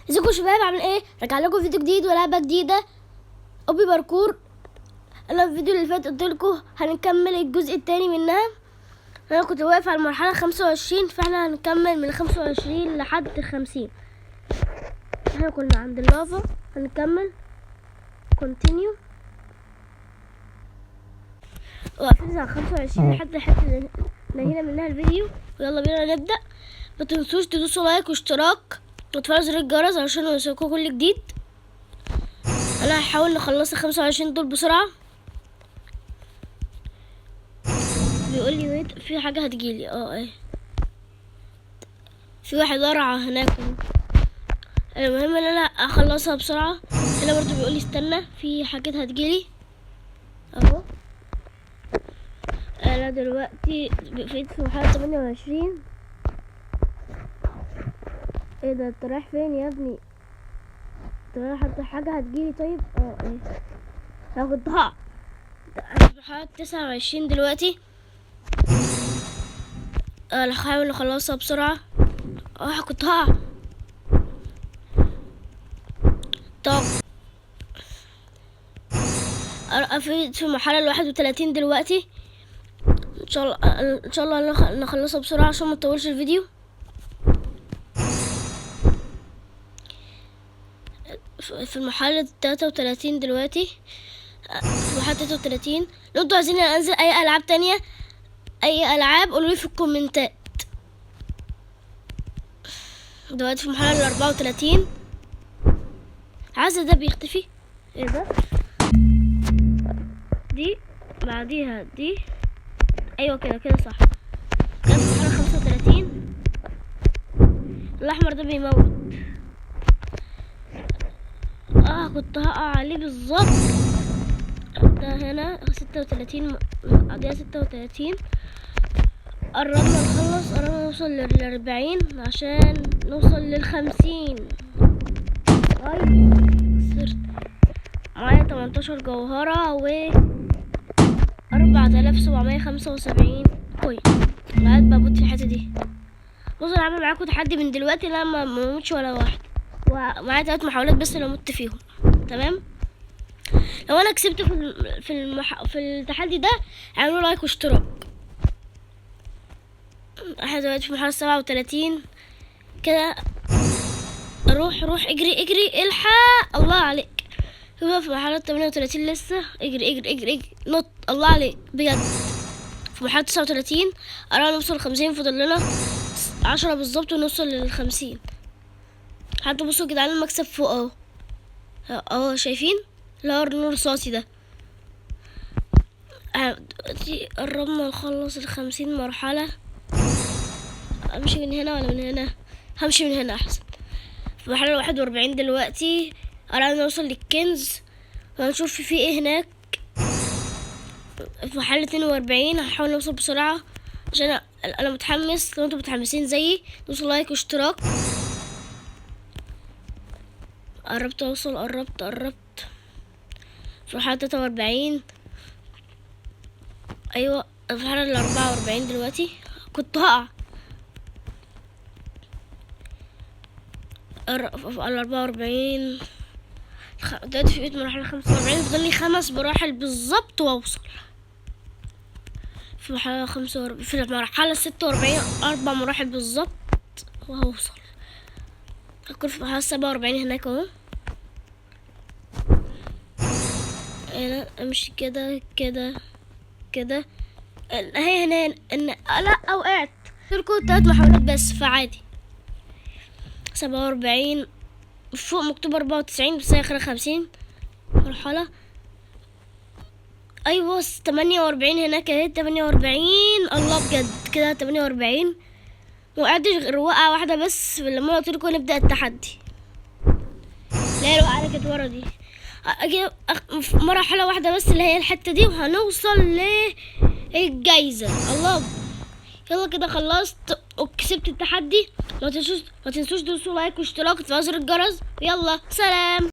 ازيكم يا شباب؟ عامل ايه؟ رجع لكم فيديو جديد ولعبه جديده اوبي باركور. انا الفيديو اللي فات قلت لكم هنكمل الجزء الثاني منها. انا كنت واقف على المرحله 25، فاحنا هنكمل من 25 لحد 50. احنا كنا عند اللافا، هنكمل كونتينيو واقفين على 25 لحد الحته اللي نهينا منها الفيديو. ويلا بينا نبدا. ما تنسوش تدوسوا لايك واشتراك وتفعلوا زر الجرس علشان يوصلكوا كل جديد. انا هحاول نخلص 25 دول بسرعه. بيقول لي ويت، في حاجه هتجيلي. ايه، في واحد قرع هناك. المهم ان انا اخلصها بسرعه. هنا برضو بيقول لي استنى، في حاجات هتجيلي اهو. انا دلوقتي بقيت في مرحله 28. ايه ده؟ انت رايح فين يا ابني؟ طب حتى حاجة هتجيلي. طيب ايه، انا كنت هقع. انا في مرحلة 29 دلوقتي. هحاول نخلصها بسرعة. كنت هقع. طب انا في المرحلة 31 دلوقتي. ان شاء الله نخلصها بسرعة عشان ما نطولش الفيديو. في المرحلة 33 دلوقتي. في مرحلة 33. لو انتوا عايزين انزل اي العاب تانية، اي العاب قولوا لي في الكومنتات. دلوقتي في المرحلة 34. عايزة ده بيختفي. ايه ده؟ دي بعديها دي. ايوه كده صح. كده في المرحلة 35. الاحمر ده بيموت. كنت هقع عليه بالظبط. ده هنا 36. بعديها 36. قربنا نخلص، قربنا نوصل لل40 عشان نوصل لل50. خسرت. معايا 18 جوهرة و 4775 كوين. قاعد بموت في الحتة دي. بصوا انا عامل معاكم تحدي من دلوقتي ان انا ما موتش ولا واحد، ومعايا 3 محاولات بس اللي مت فيهم. تمام. لو انا كسبت في التحدي ده اعملوا لايك واشتراك. احنا دلوقتي في مرحلة 37 كده. روح اجري الحق. الله عليك. هو في مرحلة 38 لسه. اجري نط. الله عليك بجد. في مرحلة 39 قررنا نوصل 50. فاضل لنا 10 بالظبط ونوصل لل50. حتى بصوا يا جدعان المكسب فوق اهو شايفين؟ اللي هو النور الرصاصي ده. دلوقتي قربنا نخلص 50 مرحلة. امشي من هنا ولا من هنا؟ همشي من هنا احسن. في مرحلة 41 دلوقتي قررنا نوصل للكنز وهنشوف في ايه هناك. في مرحلة 42 هحاول نوصل بسرعة عشان انا متحمس. لو انتوا متحمسين زيي دوسوا لايك واشتراك. قربت اوصل. قربت. في مرحلة 43. ايوه في مرحلة 44 دلوقتي. كنت هقع. 44. دلوقتي في مرحلة 45. فاضل لي 5 مراحل بالظبط واوصل. في مرحلة 45. في مرحلة 46 4 مراحل بالظبط وهوصل. هكون في مرحلة 47 هناك اهو. انا امشي كده. هي هنا لا وقعت. تركوا 3 محاولات بس فعادي. 47 فوق مكتوب 94 بس هي اخرها 50 مرحلة. ايوه 48 هناك اهي. 48. الله بجد كده 48. مقعدش غير وقعة واحدة بس لما قلت لكم نبدأ التحدي. لا الوقعة اللي كانت ورا دي. اجي مرحلة واحدة بس اللي هي الحتة دي وهنوصل للجايزة. الله. يلا كده خلصت وكسبت التحدي. ما تنسوش تدوسوا لايك واشتراك وتفعلوا زر الجرس. يلا سلام.